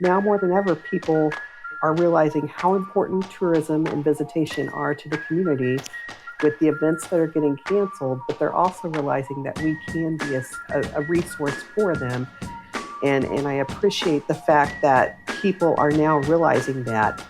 Now more than ever, people are realizing how important tourism and visitation are to the community with the events that are getting canceled, but they're also realizing that we can be a resource for them. And I appreciate the fact that people are now realizing that.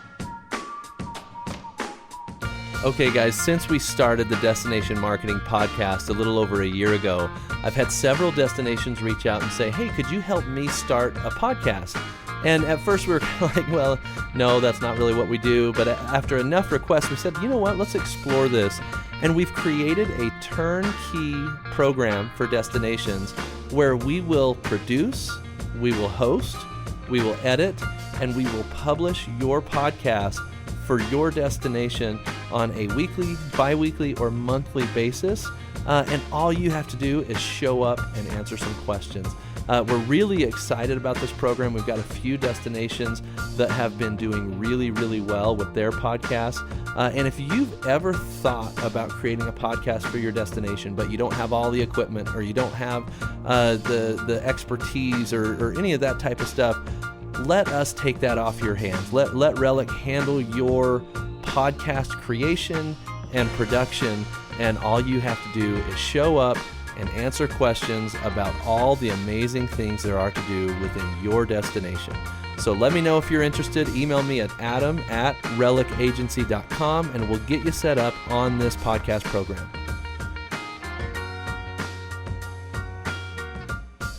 Okay, guys, since we started the Destination Marketing Podcast a little over a year ago, I've had several destinations reach out and say, hey, could you help me start a podcast? And at first we were kind of like, well, no, that's not really what we do. But after enough requests, we said, you know what, let's explore this. And we've created a turnkey program for destinations where we will produce, we will host, we will edit, and we will publish your podcast for your destination on a weekly, bi-weekly, or monthly basis. And all you have to do is show up and answer some questions. We're really excited about this program. We've got a few destinations that have been doing really, really well with their podcasts. And if you've ever thought about creating a podcast for your destination, but you don't have all the equipment, or you don't have the expertise or any of that type of stuff, let us take that off your hands. Let Relic handle your podcast creation and production, and all you have to do is show up and answer questions about all the amazing things there are to do within your destination. So let me know if you're interested. Email me at adam@relicagency.com, and we'll get you set up on this podcast program.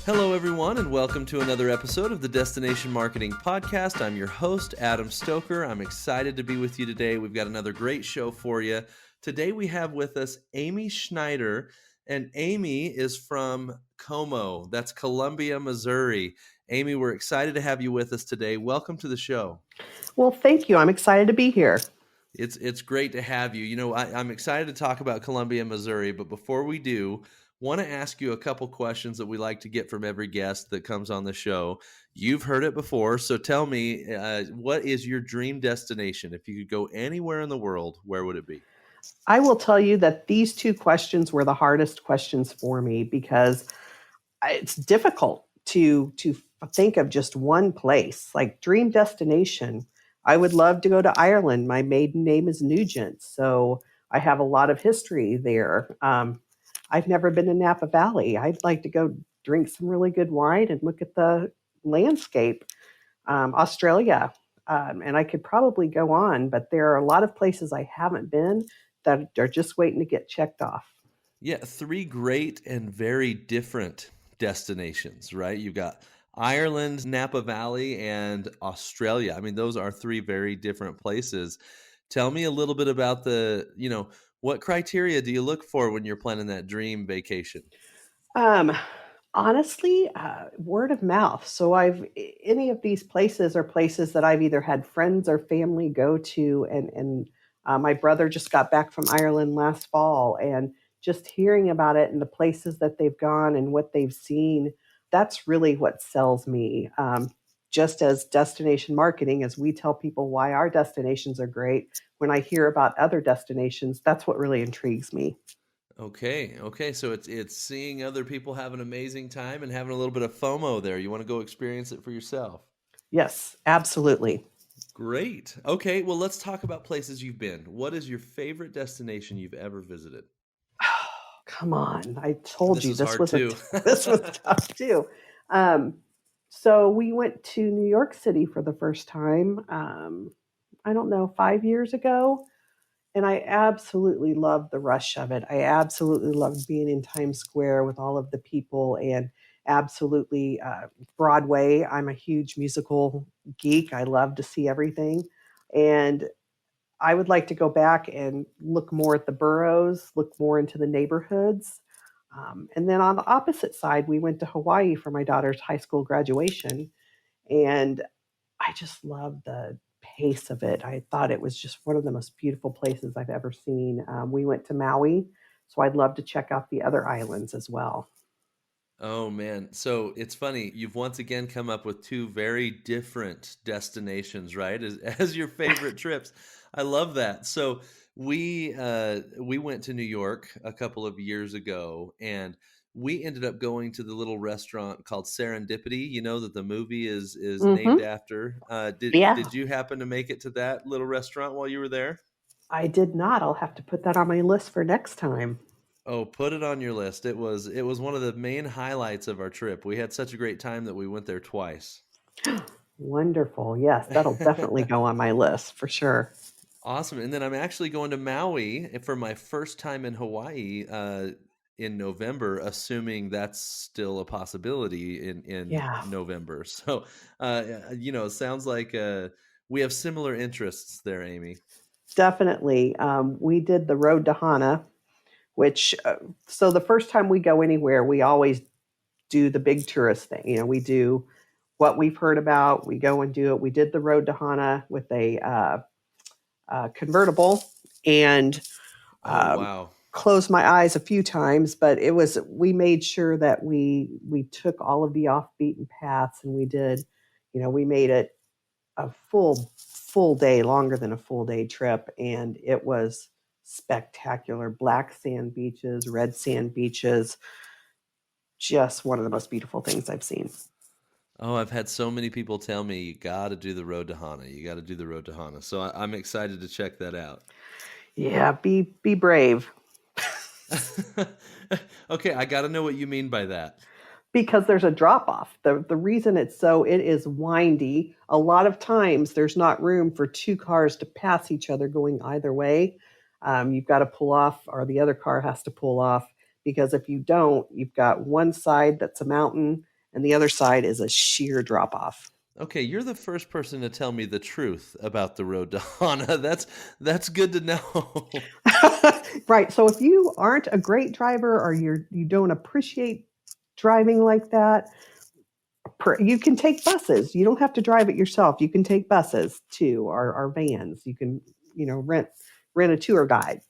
Hello, everyone, and welcome to another episode of the Destination Marketing Podcast. I'm your host, Adam Stoker. I'm excited to be with you today. We've got another great show for you. Today we have with us Amy Schneider, and Amy is from Como. That's Columbia, Missouri. Amy, we're excited to have you with us today. Welcome to the show. Well, thank you. I'm excited to be here. It's great to have you. You know, I'm excited to talk about Columbia, Missouri, but before we do, want to ask you a couple questions that we like to get from every guest that comes on the show. You've heard it before, so tell me, what is your dream destination? If you could go anywhere in the world, where would it be? I will tell you that these two questions were the hardest questions for me because it's difficult to think of just one place. Like dream destination, I would love to go to Ireland. My maiden name is Nugent, so I have a lot of history there. I've never been to Napa Valley. I'd like to go drink some really good wine and look at the landscape. Australia, and I could probably go on, but there are a lot of places I haven't been that are just waiting to get checked off. Yeah, three great and very different destinations, right? You've got Ireland, Napa Valley, and Australia. I mean, those are three very different places. Tell me a little bit about what criteria do you look for when you're planning that dream vacation? Um, Honestly, word of mouth. So any of these places are places that I've either had friends or family go to, and my brother just got back from Ireland last fall, and just hearing about it and the places that they've gone and what they've seen, that's really what sells me. Just as destination marketing, as we tell people why our destinations are great, when I hear about other destinations, that's what really intrigues me. Okay. So it's seeing other people have an amazing time and having a little bit of FOMO there. You want to go experience it for yourself. Yes, absolutely. Great. Okay, well, let's talk about places you've been. What is your favorite destination you've ever visited? Come on. I told This you is hard too. this was tough too. Um, so we went to New York City for the first time. I don't know, 5 years ago, and I absolutely loved the rush of it. I absolutely loved being in Times Square with all of the people, and absolutely Broadway. I'm a huge musical geek. I love to see everything, and I would like to go back and look more at the boroughs, look more into the neighborhoods. And then on the opposite side, we went to Hawaii for my daughter's high school graduation. And I just loved the pace of it. I thought it was just one of the most beautiful places I've ever seen. We went to Maui, so I'd love to check out the other islands as well. Oh man. So it's funny, you've once again come up with two very different destinations, right? As your favorite trips. I love that. So we went to New York a couple of years ago, and we ended up going to the little restaurant called Serendipity. You know that the movie is named Hmm. after. Did Yeah, you happen to make it to that little restaurant while you were there? I did not. I'll have to put that on my list for next time. Oh, put it on your list. It was one of the main highlights of our trip. We had such a great time that we went there twice. Wonderful. Yes, that'll definitely go on my list for sure. Awesome. And then I'm actually going to Maui for my first time in Hawaii in November, assuming that's still a possibility in Yeah, November. So, it sounds like we have similar interests there, Amy. definitely. We did the road to Hana, which, so the first time we go anywhere, we always do the big tourist thing. We do what we've heard about, we go and do it. We did the road to Hana with a convertible and Oh, um, wow. closed my eyes a few times, but we made sure that we took all of the off beaten paths and we did, we made it a full day, longer than a full day trip, and it was spectacular. Black sand beaches, red sand beaches, just one of the most beautiful things I've seen. Oh, I've had so many people tell me you got to do the road to Hana. You got to do the road to Hana. So I'm excited to check that out. Yeah, be brave. Okay, I got to know what you mean by that. Because there's a drop off. The reason it is windy. A lot of times there's not room for two cars to pass each other going either way. You've got to pull off, or the other car has to pull off, because if you don't, you've got one side that's a mountain and the other side is a sheer drop off. Okay, you're the first person to tell me the truth about the road to Hana. That's good to know. Right. So if you aren't a great driver or you don't appreciate driving like that, you can take buses. You don't have to drive it yourself. You can take buses too, or vans. You can, rent a tour guide.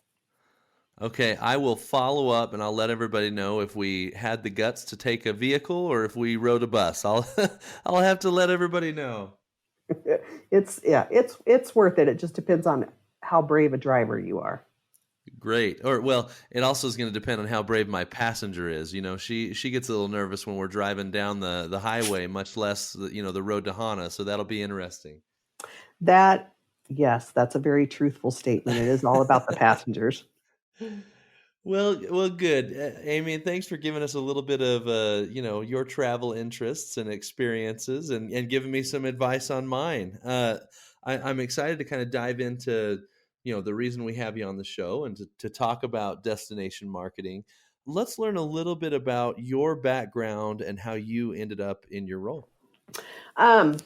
Okay, I will follow up and I'll let everybody know if we had the guts to take a vehicle or if we rode a bus. I'll I'll have to let everybody know. It's worth it. It just depends on how brave a driver you are. Great. Or well, it also is going to depend on how brave my passenger is. She gets a little nervous when we're driving down the highway, much less the road to Hana. So that'll be interesting. That Yes, that's a very truthful statement. It is all about the passengers. Well, good, Amy. And thanks for giving us a little bit of your travel interests and experiences, and giving me some advice on mine. I'm excited to kind of dive into the reason we have you on the show and to talk about destination marketing. Let's learn a little bit about your background and how you ended up in your role. Um,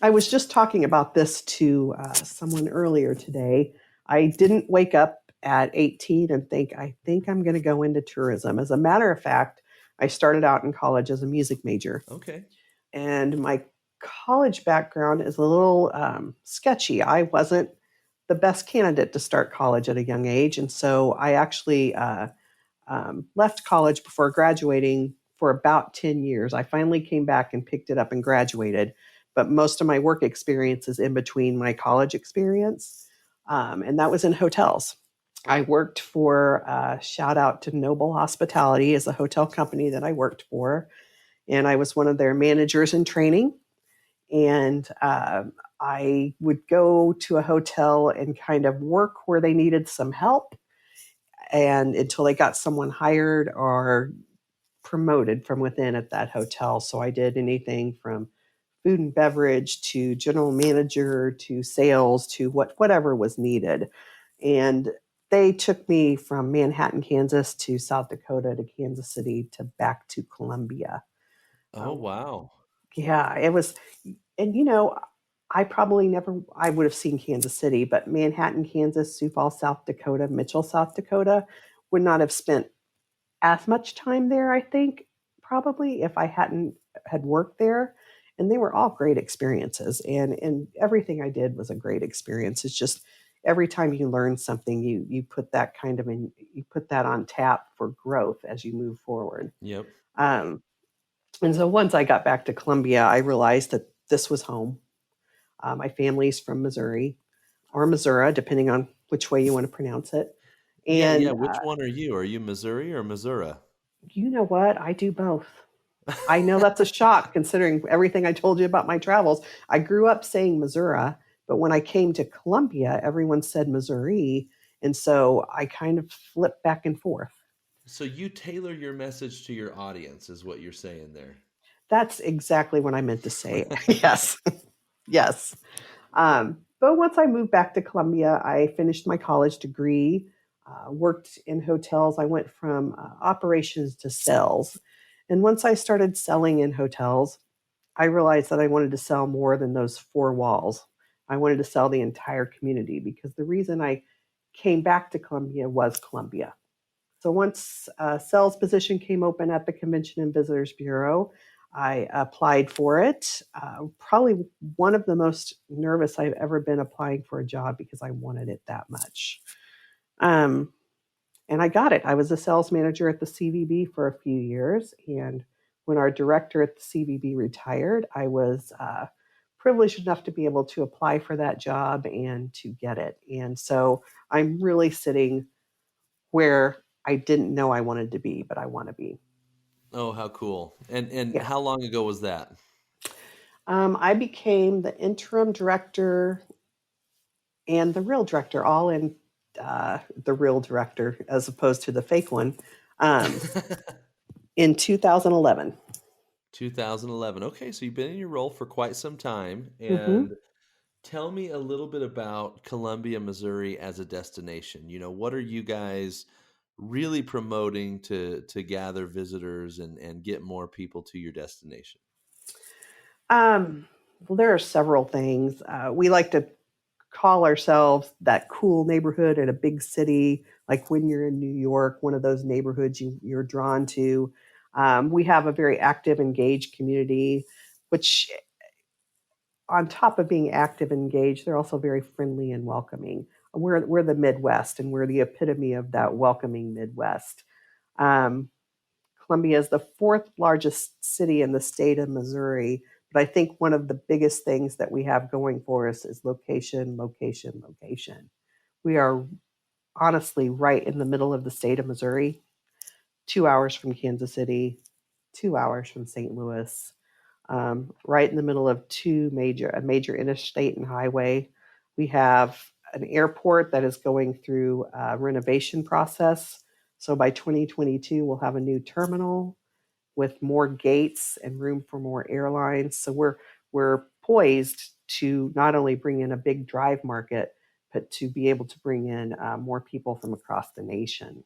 I was just talking about this to someone earlier today. I didn't wake up at 18 and I think I'm going to go into tourism. As a matter of fact, I started out in college as a music major, Okay. and my college background is a little sketchy. I wasn't the best candidate to start college at a young age, and so I actually left college before graduating for about 10 years. I finally came back and picked it up and graduated, but most of my work experience is in between my college experience, and that was in hotels. I worked for, shout out to Noble Hospitality as a hotel company that I worked for, and I was one of their managers in training. And I would go to a hotel and kind of work where they needed some help, and until they got someone hired or promoted from within at that hotel. So I did anything from food and beverage to general manager to sales to whatever was needed. And they took me from Manhattan, Kansas to South Dakota to Kansas City to back to Columbia. Oh, Um, wow. yeah, it was, and I probably never, I would have seen Kansas City, but Manhattan, Kansas, Sioux Falls, South Dakota, Mitchell, South Dakota would not have spent as much time there, I think, probably if I hadn't had worked there. And they were all great experiences. And everything I did was a great experience. It's just every time you learn something, you put that you put that on tap for growth as you move forward. Yep. Um, and so once I got back to Columbia, I realized that this was home. My family's from Missouri or Missouri, depending on which way you want to pronounce it. Yeah, yeah. And Which one are you? Are you Missouri or Missouri? You know what? I do both. I know that's a shock considering everything I told you about my travels. I grew up saying Missouri, but when I came to Columbia, everyone said Missouri. And so I kind of flipped back and forth. So you tailor your message to your audience, is what you're saying there. That's exactly what I meant to say. Yes. Yes. But once I moved back to Columbia, I finished my college degree, worked in hotels. I went from operations to sales. And once I started selling in hotels, I realized that I wanted to sell more than those four walls. I wanted to sell the entire community because the reason I came back to Columbia was Columbia. So once a sales position came open at the Convention and Visitors Bureau, I applied for it. Probably one of the most nervous I've ever been applying for a job because I wanted it that much. Um, and I got it. I was a sales manager at the CVB for a few years. And when our director at the CVB retired, I was privileged enough to be able to apply for that job and to get it. And so I'm really sitting where I didn't know I wanted to be, but I want to be. Oh, how cool. And Yeah. how long ago was that? I became the interim director and the real director, all in the real director as opposed to the fake one, um, in 2011. 2011. Okay, so you've been in your role for quite some time. Mm-hmm. And tell me a little bit about Columbia, Missouri as a destination. What are you guys really promoting to gather visitors and get more people to your destination? Well, there are several things. We like to call ourselves that cool neighborhood in a big city, like when you're in New York, one of those neighborhoods you're drawn to. We have a very active, engaged community, which, on top of being active and engaged, they're also very friendly and welcoming. We're the Midwest, and we're the epitome of that welcoming Midwest. Um, Columbia is the fourth largest city in the state of Missouri. But I think one of the biggest things that we have going for us is location, location, location. We are honestly right in the middle of the state of Missouri, 2 hours from Kansas City, 2 hours from St. Louis, right in the middle of a major interstate and highway. We have an airport that is going through a renovation process. So by 2022, we'll have a new terminal with more gates and room for more airlines. So we're poised to not only bring in a big drive market, but to be able to bring in more people from across the nation.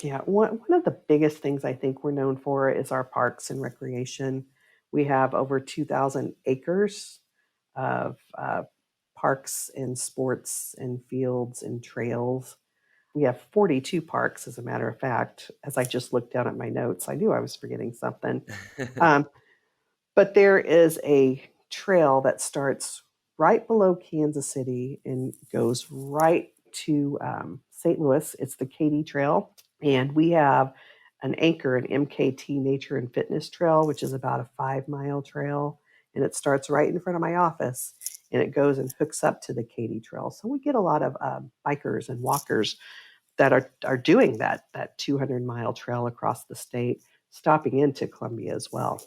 Yeah, one of the biggest things I think we're known for is our parks and recreation. We have over 2,000 acres of parks and sports and fields and trails. We have 42 parks, as a matter of fact. As I just looked down at my notes, I knew I was forgetting something. Um, but there is a trail that starts right below Kansas City and goes right to St. Louis. It's the Katy Trail. And we have an anchor, an MKT Nature and Fitness Trail, which is about a 5 mile trail. And it starts right in front of my office and it goes and hooks up to the Katy Trail. So we get a lot of bikers and walkers that are doing that 200-mile trail across the state, stopping into Columbia as well.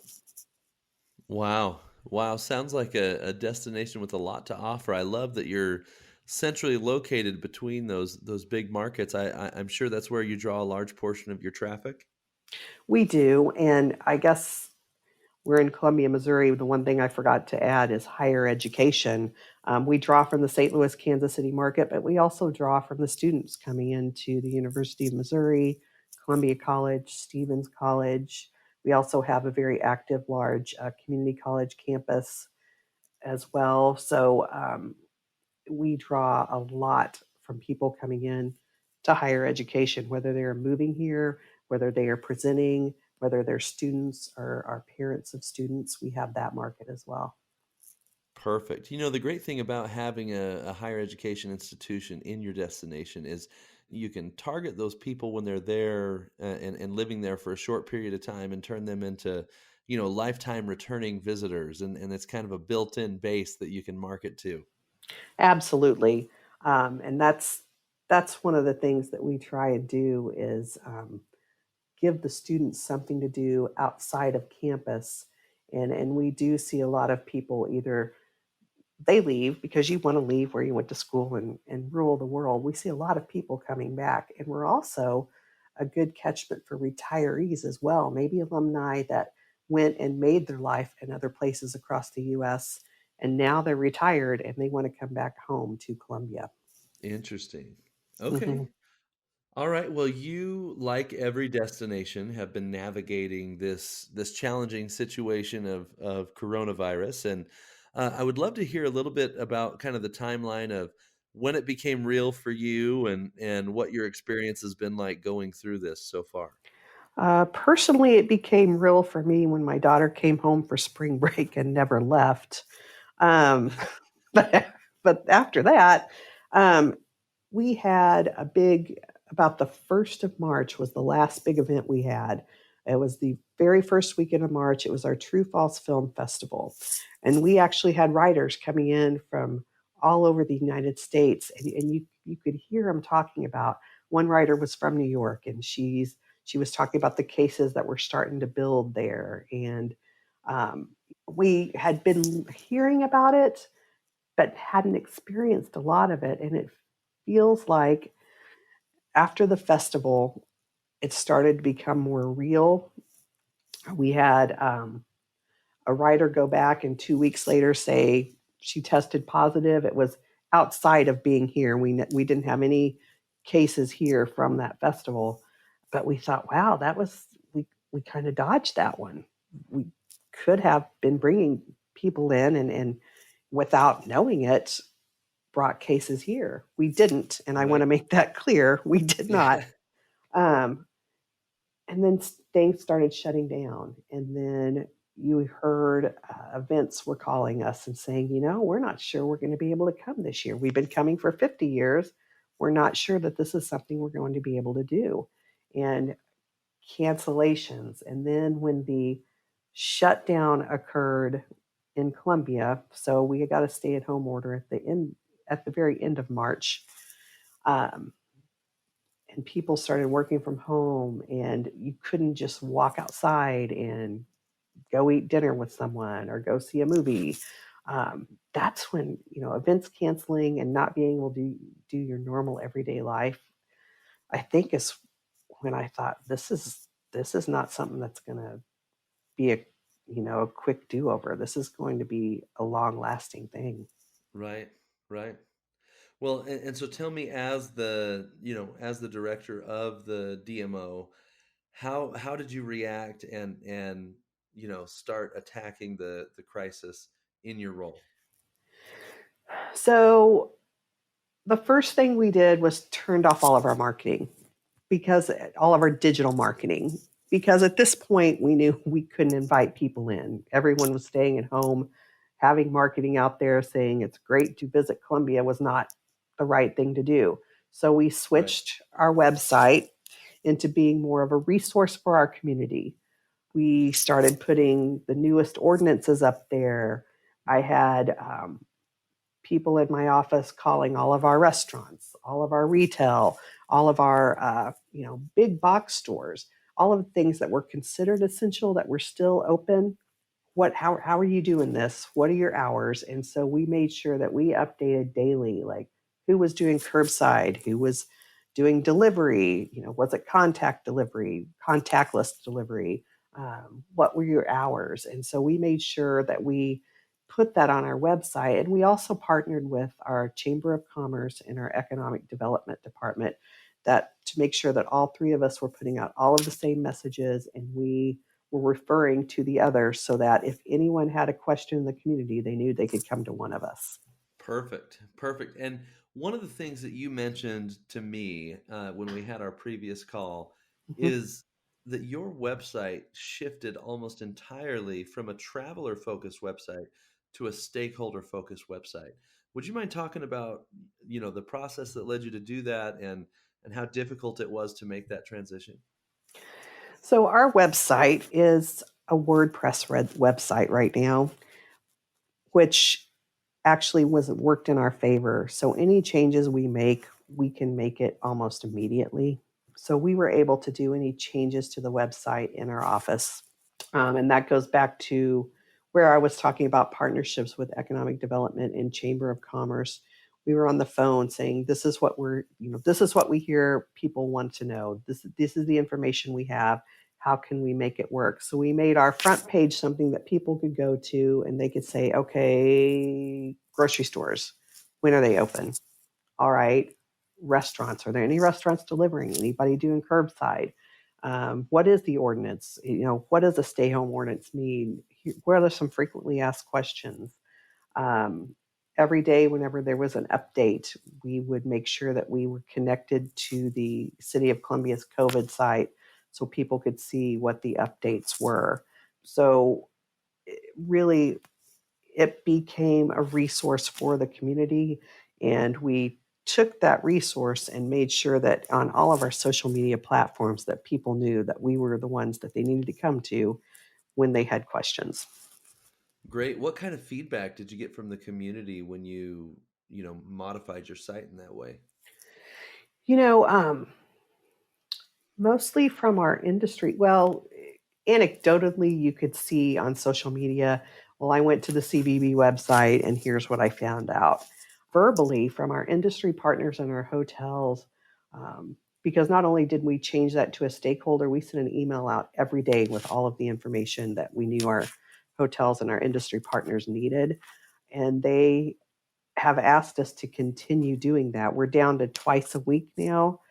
Wow. Wow. Sounds like a destination with a lot to offer. I love that you're centrally located between those big markets. I'm sure that's where you draw a large portion of your traffic. We do, and I guess we're in Columbia, Missouri. The one thing I forgot to add is higher education. We draw from the St. Louis, Kansas City market, but we also draw from the students coming into the University of Missouri, Columbia College, Stevens College. We also have a very active, large community college campus as well. So we draw a lot from people coming in to higher education, whether they're moving here, whether they are presenting, whether they're students or are parents of students. We have that market as well. Perfect. The great thing about having a higher education institution in your destination is you can target those people when they're there and living there for a short period of time and turn them into, lifetime returning visitors. And it's kind of a built in base that you can market to. Absolutely. And that's one of the things that we try and do is give the students something to do outside of campus. And we do see a lot of people either they leave because you want to leave where you went to school and rule the world. We see a lot of people coming back, and we're also a good catchment for retirees as well, maybe alumni that went and made their life in other places across the US and now they're retired and they want to come back home to Columbia. Interesting. Okay. Mhm. All right. Well, you, like every destination, have been navigating this challenging situation of coronavirus, and I would love to hear a little bit about kind of the timeline of when it became real for you, and what your experience has been like going through this so far. Personally, it became real for me when my daughter came home for spring break and never left. Um, but but after that, um, we had a big about the 1st of March was the last big event we had. It was the very first weekend of March. It was our True False Film Festival. And we actually had writers coming in from all over the United States. And you could hear them talking about one writer was from New York and she was talking about the cases that were starting to build there. And um, we had been hearing about it, but hadn't experienced a lot of it. And it feels like after the festival, it started to become more real. We had a writer go back and 2 weeks later say she tested positive. It was outside of being here. We didn't have any cases here from that festival, but we thought, wow, that was we kind of dodged that one. We could have been bringing people in and without knowing it brought cases here. We didn't, and I want to Right. make that clear. We did not. Yeah. Um, and then things started shutting down, and then you heard events were calling us and saying, we're not sure we're going to be able to come this year. We've been coming for 50 years. We're not sure that this is something we're going to be able to do. And cancellations. And then when the shutdown occurred in Columbia, so we got a stay-at-home order at the very end of March. Um, and people started working from home, and you couldn't just walk outside and go eat dinner with someone or go see a movie. That's when events canceling and not being able to do your normal everyday life. I think is when I thought this is not something that's going to be a quick do over. This is going to be a long lasting thing. Right. Right. Well, and so tell me, as the director of the DMO, how did you react and start attacking the crisis in your role? So the first thing we did was turned off all of our marketing because all of our digital marketing because at this point we knew we couldn't invite people in. Everyone was staying at home. Having marketing out there saying it's great to visit Columbia was not the right thing to do. So we Right. switched our website into being more of a resource for our community. We started putting the newest ordinances up there. I had people in my office calling all of our restaurants, all of our retail, all of our big box stores, all of the things that were considered essential that were still open. How are you doing this? What are your hours? And so we made sure that we updated daily, like who was doing curbside, who was doing delivery, was it contact delivery, contactless delivery, what were your hours? And so we made sure that we put that on our website. And we also partnered with our Chamber of Commerce and our Economic Development Department that to make sure that all three of us were putting out all of the same messages and we were referring to the others so that if anyone had a question in the community, they knew they could come to one of us. Perfect. Perfect. And one of the things that you mentioned to me when we had our previous call Mhm. is that your website shifted almost entirely from a traveler focused website to a stakeholder focused website. Would you mind talking about, the process that led you to do that, and how difficult it was to make that transition? So our website is a WordPress website right now, which actually was worked in our favor. So any changes we make, we can make it almost immediately. So we were able to do any changes to the website in our office. And that goes back to where I was talking about partnerships with economic development and Chamber of Commerce. We were on the phone saying, this is what this is what we hear people want to know. This is the information we have. How can we make it work? So we made our front page something that people could go to and they could say, okay, grocery stores, when are they open? All right, restaurants, are there any restaurants delivering? Anybody doing curbside? What is the ordinance? What does a stay home ordinance mean? Where are some frequently asked questions? Um, every day, whenever there was an update, we would make sure that we were connected to the City of Columbia's COVID site so people could see what the updates were. So, really, it became a resource for the community. And we took that resource and made sure that on all of our social media platforms that people knew that we were the ones that they needed to come to when they had questions. Great. What kind of feedback did you get from the community when modified your site in that way? You know, mostly from our industry. Well, anecdotally, you could see on social media, well, I went to the CBB website and here's what I found out. Verbally, from our industry partners and our hotels, because not only did we change that to a stakeholder, we sent an email out every day with all of the information that we knew our hotels and our industry partners needed. And they have asked us to continue doing that. We're down to twice a week now,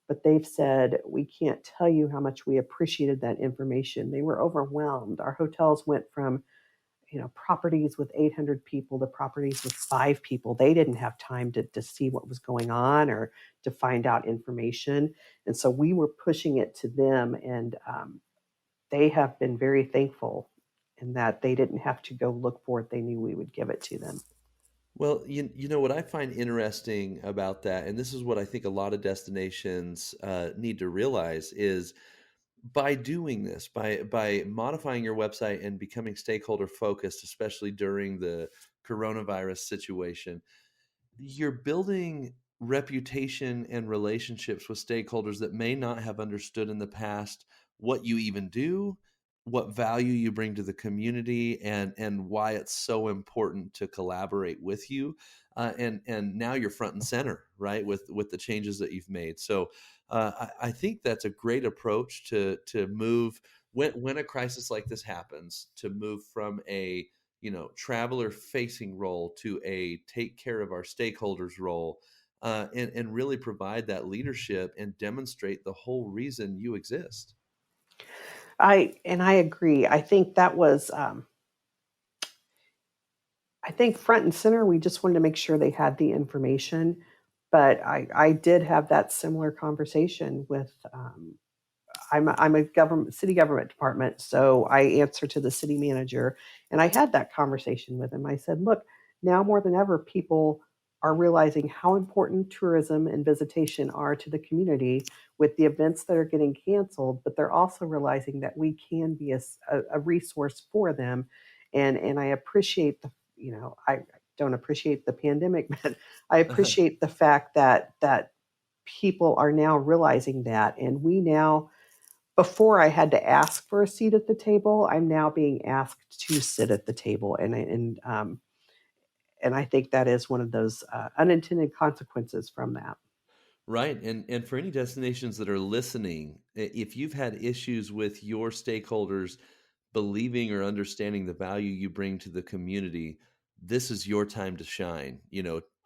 but they've said, we can't tell you how much we appreciated that information. They were overwhelmed. Our hotels went from, properties with 800 people to properties with 5 people. They didn't have time to see what was going on or to find out information. And so we were pushing it to them, and they have been very thankful in that they didn't have to go look for it. They knew we would give it to them. Well, you know what I find interesting about that, and this is what I think a lot of destinations need to realize is by doing this, by modifying your website and becoming stakeholder focused, especially during the coronavirus situation, you're building reputation and relationships with stakeholders that may not have understood in the past what you even do, what value you bring to the community, and why it's so important to collaborate with you. And now you're front and center, right, with the changes that you've made. So I think that's a great approach to move when a crisis like this happens, to move from a traveler facing role to a take care of our stakeholders role, and really provide that leadership and demonstrate the whole reason you exist. I agree. I think that was I think front and center. We just wanted to make sure they had the information, but I did have that similar conversation with I'm a government city government department, so I answer to the city manager, and I had that conversation with him. I said, "Look, now more than ever, people are realizing how important tourism and visitation are to the community with the events that are getting canceled, but they're also realizing that we can be a resource for them." And I appreciate I don't appreciate the pandemic, but I appreciate the fact that people are now realizing that, and we now before I had to ask for a seat at the table, I'm now being asked to sit at the table, and I think that is one of those unintended consequences from that. Right. And for any destinations that are listening, if you've had issues with your stakeholders believing or understanding the value you bring to the community, this is your time to shine.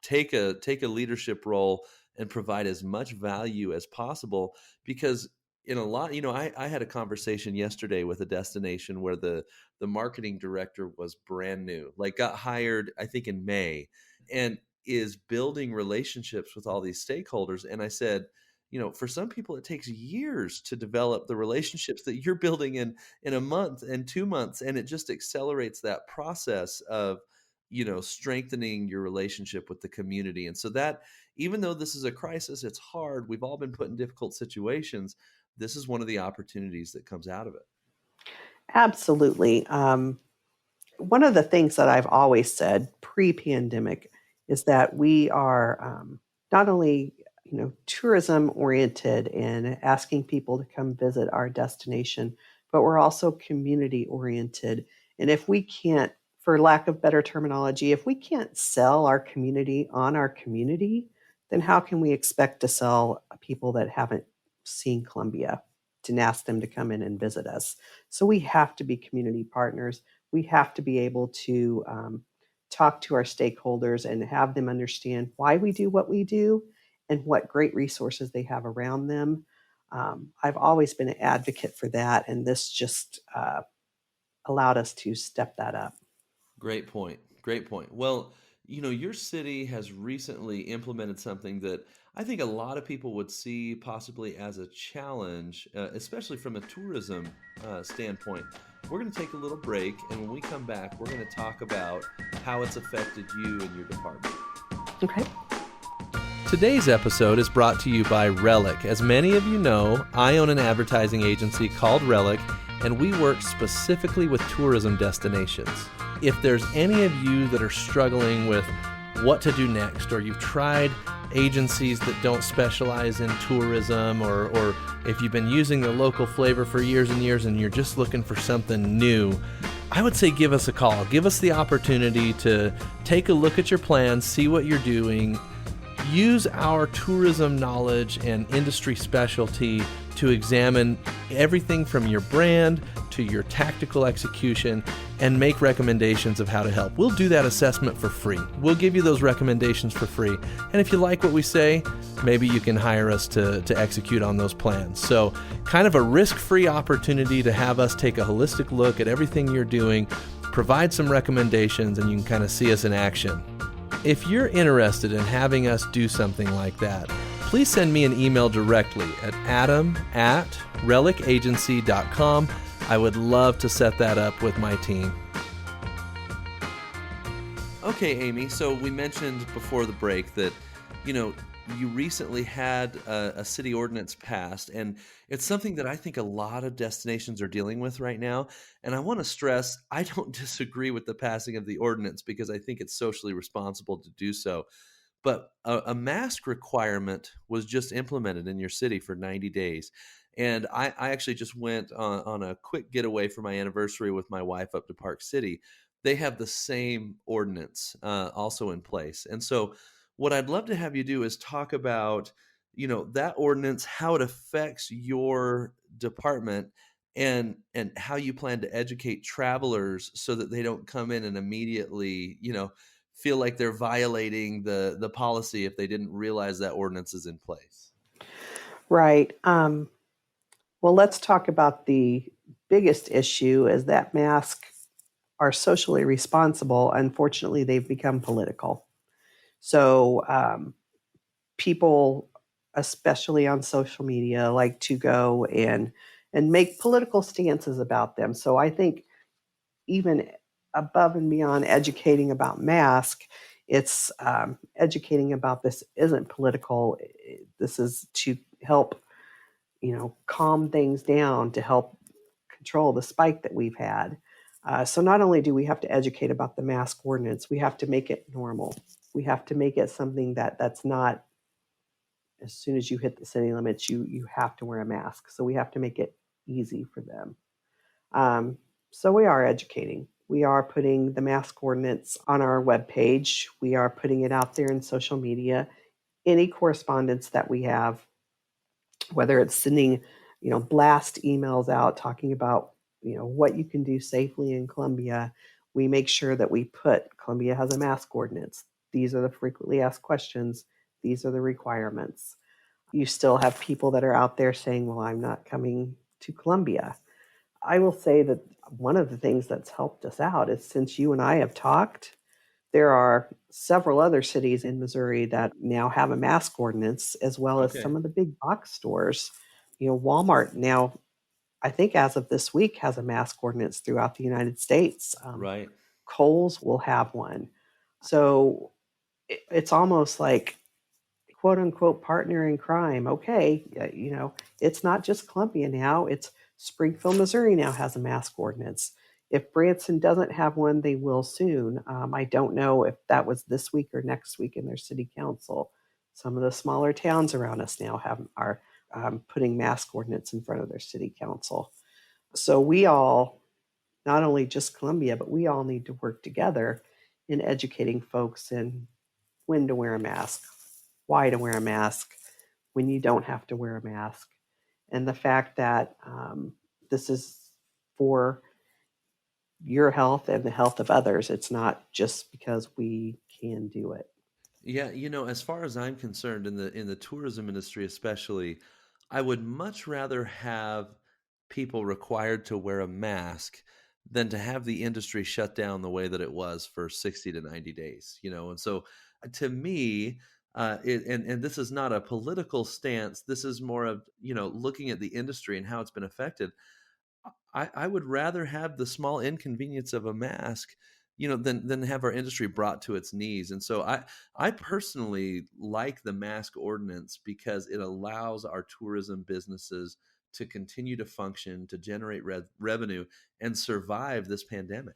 Take a leadership role and provide as much value as possible, because in a lot, I had a conversation yesterday with a destination where the marketing director was brand new, like got hired, I think in May, and is building relationships with all these stakeholders. And I said, for some people it takes years to develop the relationships that you're building in a month and 2 months, and it just accelerates that process of strengthening your relationship with the community. And so that, even though this is a crisis, it's hard, we've all been put in difficult situations, this is one of the opportunities that comes out of it. Absolutely. One of the things that I've always said pre-pandemic is that we are not only tourism oriented and asking people to come visit our destination, but we're also community oriented. And if we can't, for lack of better terminology, if we can't sell our community on our community, then how can we expect to sell people that haven't seen Columbia to ask them to come in and visit us? So we have to be community partners. We have to be able to talk to our stakeholders and have them understand why we do what we do and what great resources they have around them. I've always been an advocate for that, and this just allowed us to step that up. Great point. Great point. Well, your city has recently implemented something that I think a lot of people would see possibly as a challenge, especially from a tourism standpoint. We're going to take a little break, and when we come back, we're going to talk about how it's affected you and your department. Okay. Today's episode is brought to you by Relic. As many of you know, I own an advertising agency called Relic, and we work specifically with tourism destinations. If there's any of you that are struggling with what to do next, or you've tried agencies that don't specialize in tourism, or if you've been using the local flavor for years and years and you're just looking for something new, I would say give us a call. Give us the opportunity to take a look at your plans, see what you're doing. Use our tourism knowledge and industry specialty to examine everything from your brand to your tactical execution and make recommendations of how to help. We'll do that assessment for free. We'll give you those recommendations for free. And if you like what we say, maybe you can hire us to execute on those plans. So kind of a risk-free opportunity to have us take a holistic look at everything you're doing, provide some recommendations, and you can kind of see us in action. If you're interested in having us do something like that, please send me an email directly at adam@relicagency.com. I would love to set that up with my team. Okay, Amy, so we mentioned before the break that, you recently had a city ordinance passed, and it's something that I think a lot of destinations are dealing with right now. And I want to stress, I don't disagree with the passing of the ordinance because I think it's socially responsible to do so. But a mask requirement was just implemented in your city for 90 days. And I actually just went on a quick getaway for my anniversary with my wife up to Park City. They have the same ordinance also in place. And so what I'd love to have you do is talk about, that ordinance, how it affects your department, and how you plan to educate travelers so that they don't come in and immediately, feel like they're violating the policy if they didn't realize that ordinance is in place. Right. Well, let's talk about the biggest issue is that masks are socially responsible. Unfortunately, they've become political. So people, especially on social media, like to go and make political stances about them. So I think even above and beyond educating about mask, it's educating about this isn't political. This is to help, calm things down, to help control the spike that we've had. So not only do we have to educate about the mask ordinance, we have to make it normal. We have to make it something that's not, as soon as you hit the city limits, you have to wear a mask. So we have to make it easy for them. So we are educating. We are putting the mask ordinance on our webpage. We are putting it out there in social media. Any correspondence that we have, whether it's sending, blast emails out talking about, what you can do safely in Columbia, we make sure that we put Columbia has a mask ordinance. These are the frequently asked questions. These are the requirements. You still have people that are out there saying, well, I'm not coming to Columbia. I will say that one of the things that's helped us out is since you and I have talked, there are several other cities in Missouri that now have a mask ordinance, as well as some of the big box stores. Walmart now, I think as of this week, has a mask ordinance throughout the United States. Right. Kohl's will have one. So it's almost like quote unquote partner in crime. Okay, it's not just Columbia now, it's Springfield, Missouri now has a mask ordinance. If Branson doesn't have one, they will soon. I don't know if that was this week or next week in their city council. Some of the smaller towns around us now are putting mask ordinance in front of their city council. So we all, not only just Columbia, but we all need to work together in educating folks in when to wear a mask, why to wear a mask, when you don't have to wear a mask, and the fact that this is for your health and the health of others. It's not just because we can do it. Yeah, as far as I'm concerned, in the tourism industry especially, I would much rather have people required to wear a mask than to have the industry shut down the way that it was for 60 to 90 days, And so to me, and this is not a political stance, this is more of, looking at the industry and how it's been affected. I would rather have the small inconvenience of a mask, than have our industry brought to its knees. And so I personally like the mask ordinance because it allows our tourism businesses to continue to function, to generate revenue, and survive this pandemic.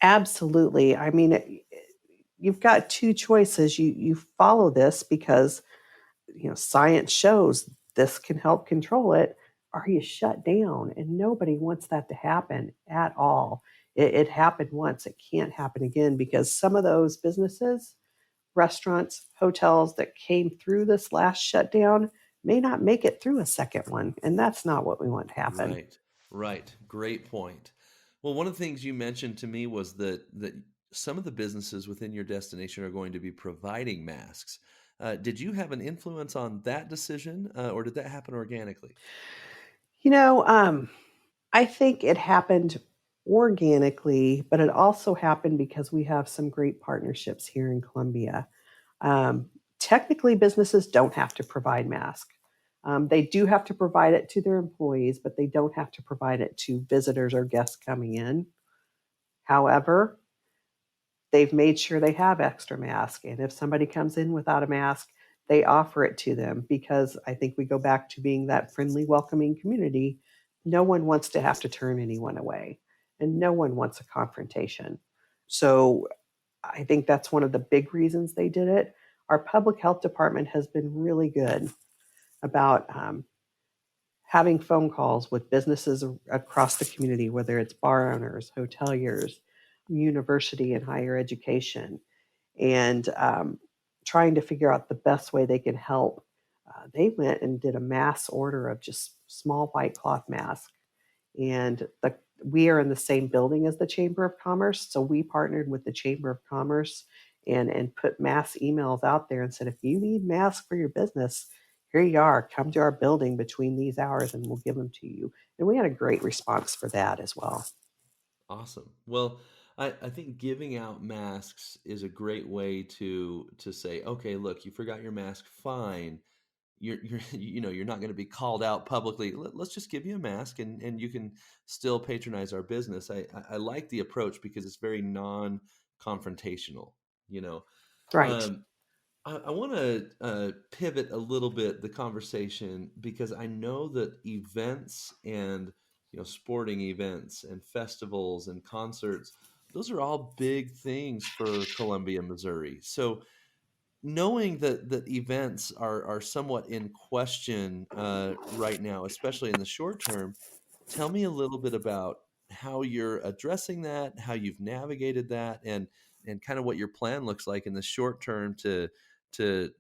Absolutely. I mean, you've got two choices. You follow this because science shows this can help control it, or you shut down. And nobody wants that to happen at all. It happened once. It can't happen again because some of those businesses, restaurants, hotels that came through this last shutdown may not make it through a second one. And that's not what we want to happen. Right, right. Great point. Well, one of the things you mentioned to me was that some of the businesses within your destination are going to be providing masks. Did you have an influence on that decision, or did that happen organically? You know, um, I think it happened organically, but it also happened because we have some great partnerships here in Columbia. Um, Technically, businesses don't have to provide masks. They do have to provide it to their employees, but they don't have to provide it to visitors or guests coming in. However, they've made sure they have extra masks. And if somebody comes in without a mask, they offer it to them because I think we go back to being that friendly, welcoming community. No one wants to have to turn anyone away, and no one wants a confrontation. So I think that's one of the big reasons they did it. Our public health department has been really good about having phone calls with businesses across the community, whether it's bar owners, hoteliers, university and higher education, and trying to figure out the best way they can help. They went and did a mass order of just small white cloth masks, and we are in the same building as the Chamber of Commerce, so we partnered with the Chamber of Commerce and put mass emails out there and said, if you need masks for your business, here you are. Come to our building between these hours, and we'll give them to you. And we had a great response for that as well. Awesome. Well, I think giving out masks is a great way to say, okay, look, you forgot your mask, fine. You're you're not going to be called out publicly. Let's just give you a mask, and you can still patronize our business. I like the approach because it's very non-confrontational. You know, Right. um, I want to pivot a little bit the conversation because I know that events and sporting events and festivals and concerts, those are all big things for Columbia, Missouri. So knowing that events are somewhat in question right now, especially in the short term, tell me a little bit about how you're addressing that, how you've navigated that, and kind of what your plan looks like in the short term to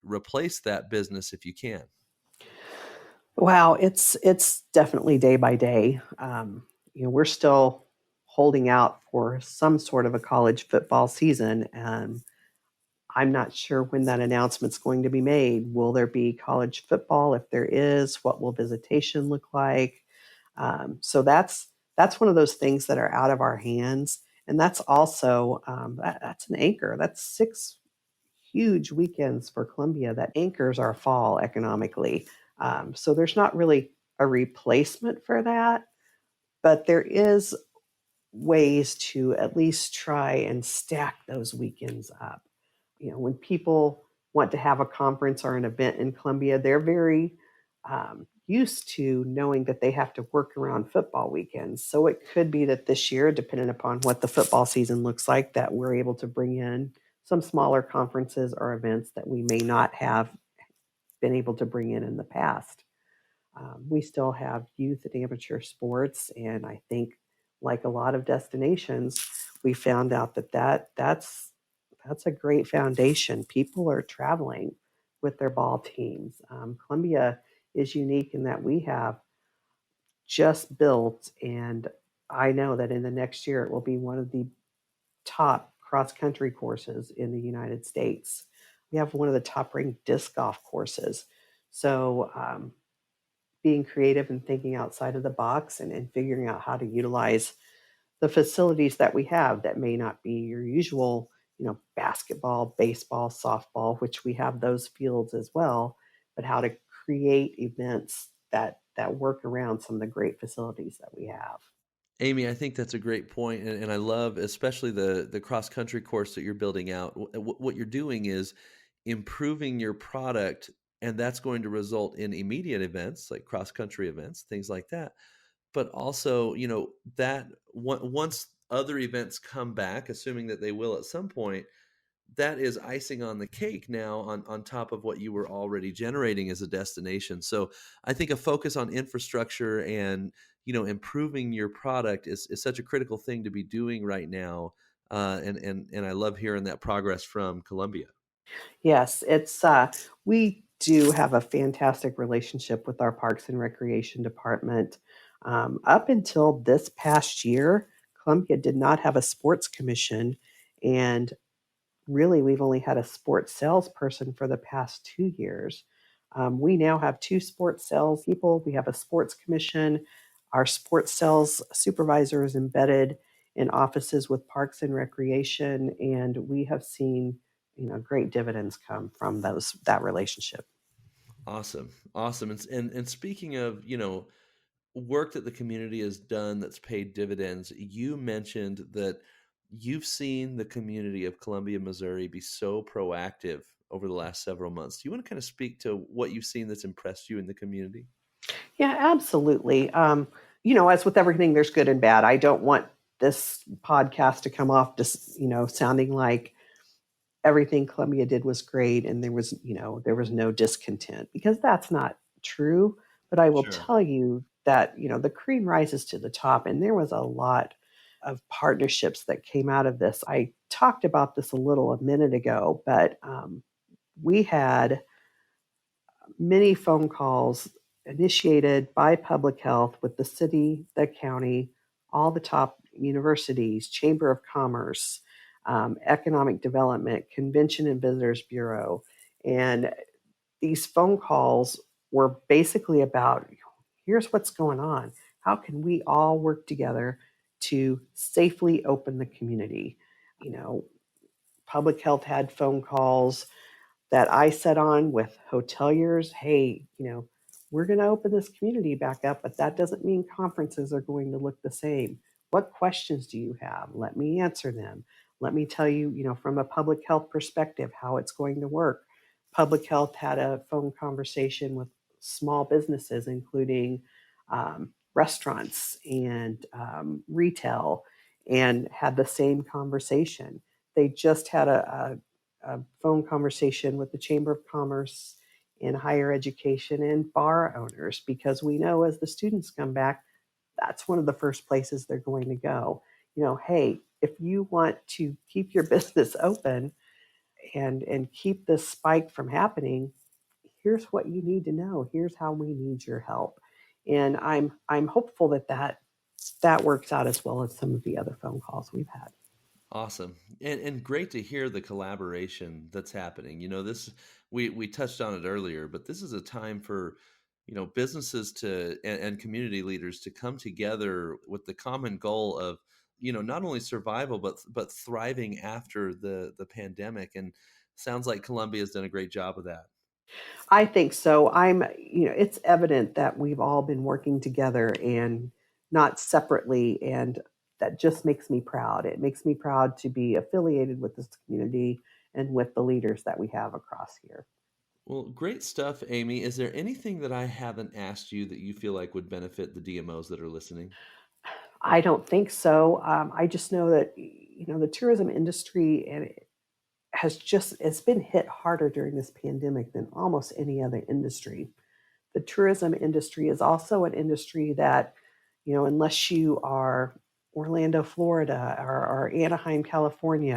replace that business if you can. Wow, it's definitely day by day. We're still holding out for some sort of a college football season, and I'm not sure when that announcement's going to be made. Will there be college football? If there is, what will visitation look like? So that's one of those things that are out of our hands, and that's also that's an anchor. That's 6 huge weekends for Columbia that anchors our fall economically. So there's not really a replacement for that, but there is ways to at least try and stack those weekends up. When people want to have a conference or an event in Columbia, they're very used to knowing that they have to work around football weekends. So it could be that this year, depending upon what the football season looks like, that we're able to bring in some smaller conferences or events that we may not have been able to bring in the past. We still have youth and amateur sports, and I think, like a lot of destinations, we found out that's a great foundation. People are traveling with their ball teams. Columbia is unique in that we have just built, and I know that in the next year it will be one of the top cross country courses in the United States. We have one of the top ranked disc golf courses. So, being creative and thinking outside of the box and figuring out how to utilize the facilities that we have that may not be your usual, basketball, baseball, softball, which we have those fields as well, but how to create events that work around some of the great facilities that we have. Amy, I think that's a great point, and I love especially the cross country course that you're building out. What you're doing is improving your product, and that's going to result in immediate events like cross country events, things like that. But also, that once other events come back, assuming that they will at some point, that is icing on the cake now on top of what you were already generating as a destination. So I think a focus on infrastructure and improving your product is such a critical thing to be doing right now. And I love hearing that progress from Columbia. Yes, we do have a fantastic relationship with our Parks and Recreation Department. Up until this past year, Columbia did not have a sports commission, and really, we've only had a sports salesperson for the past 2 years. We now have two sports sales people. We have a sports commission. Our sports sales supervisor is embedded in offices with Parks and Recreation, and we have seen great dividends come from that relationship. Awesome, awesome. And speaking of work that the community has done that's paid dividends, you mentioned that you've seen the community of Columbia, Missouri be so proactive over the last several months. Do you want to kind of speak to what you've seen that's impressed you in the community? Yeah, absolutely. As with everything, there's good and bad. I don't want this podcast to come off just sounding like everything Columbia did was great and there was no discontent, because that's not true. But I will Sure. tell you that, the cream rises to the top, and there was a lot of partnerships that came out of this. I talked about this a minute ago, but we had many phone calls initiated by public health with the city, the county, all the top universities, Chamber of Commerce, Economic Development, Convention and Visitors Bureau. And these phone calls were basically about, here's what's going on. How can we all work together to safely open the community? You know, Public health had phone calls that I set on with hoteliers. Hey, we're going to open this community back up, but that doesn't mean conferences are going to look the same. What questions do you have? Let me answer them. Let me tell you, from a public health perspective, how it's going to work. Public health had a phone conversation with small businesses, including restaurants and retail, and had the same conversation. They just had a phone conversation with the Chamber of Commerce in higher education and bar owners, because we know as the students come back, that's one of the first places they're going to go. Hey, if you want to keep your business open and keep this spike from happening, here's what you need to know. Here's how we need your help. And I'm hopeful that works out as well as some of the other phone calls we've had. Awesome. And great to hear the collaboration that's happening. This we touched on it earlier, but this is a time for, businesses and community leaders to come together with the common goal of, not only survival but thriving after the pandemic. And sounds like Columbia has done a great job of that. I think so. It's evident that we've all been working together and not separately. And that just makes me proud. It makes me proud to be affiliated with this community and with the leaders that we have across here. Well, great stuff, Amy. Is there anything that I haven't asked you that you feel like would benefit the DMOs that are listening? I don't think so. I just know that, the tourism industry it's been hit harder during this pandemic than almost any other industry. The tourism industry is also an industry that, unless you are Orlando, Florida, or Anaheim, California,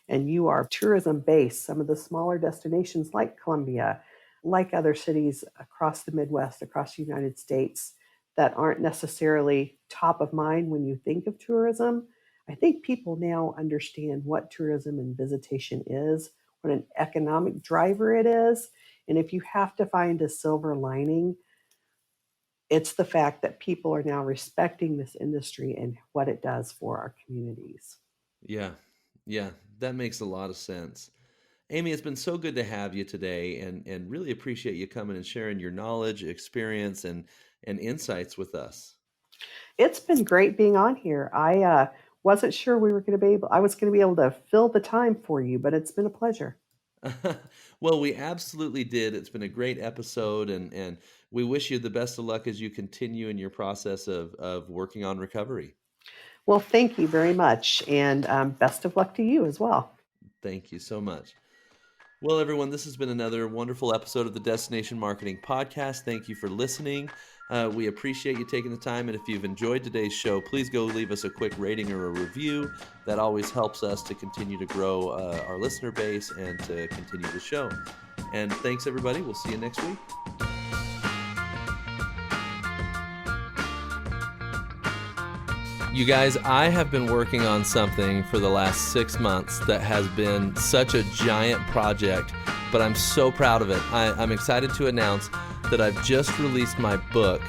and you are tourism based, some of the smaller destinations like Columbia, like other cities across the Midwest, across the United States, that aren't necessarily top of mind when you think of tourism. I think people now understand what tourism and visitation is, what an economic driver it is. And if you have to find a silver lining, it's the fact that people are now respecting this industry and what it does for our communities. Yeah, yeah, that makes a lot of sense. Amy, it's been so good to have you today, and really appreciate you coming and sharing your knowledge, experience, and insights with us. It's been great being on here. I wasn't sure I was going to be able to fill the time for you, but it's been a pleasure. Well, we absolutely did. It's been a great episode, and we wish you the best of luck as you continue in your process of working on recovery. Well, thank you very much, and best of luck to you as well. Thank you so much. Well, everyone, this has been another wonderful episode of the Destination Marketing Podcast. Thank you for listening. We appreciate you taking the time. And if you've enjoyed today's show, please go leave us a quick rating or a review. That always helps us to continue to grow our listener base and to continue the show. And thanks, everybody. We'll see you next week. You guys, I have been working on something for the last 6 months that has been such a giant project, but I'm so proud of it. I'm excited to announce that I've just released my book.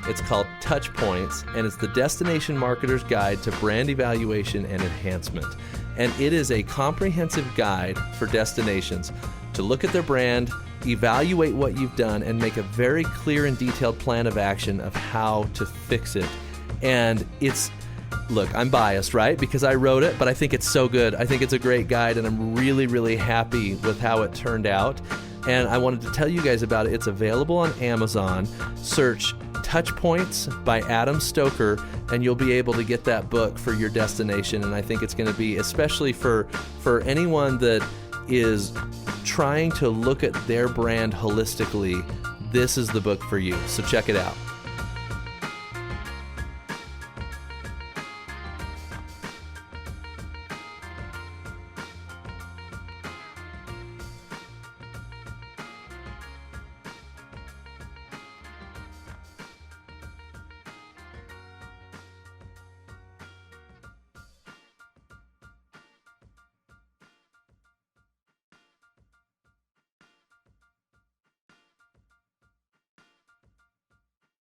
It's called Touch Points, and it's the Destination Marketer's Guide to Brand Evaluation and Enhancement. And it is a comprehensive guide for destinations to look at their brand, evaluate what you've done, and make a very clear and detailed plan of action of how to fix it. And look, I'm biased, right? Because I wrote it, but I think it's so good. I think it's a great guide, and I'm really, really happy with how it turned out. And I wanted to tell you guys about it. It's available on Amazon. Search Touch Points by Adam Stoker, and you'll be able to get that book for your destination. And I think it's going to be, especially for anyone that is trying to look at their brand holistically, this is the book for you. So check it out.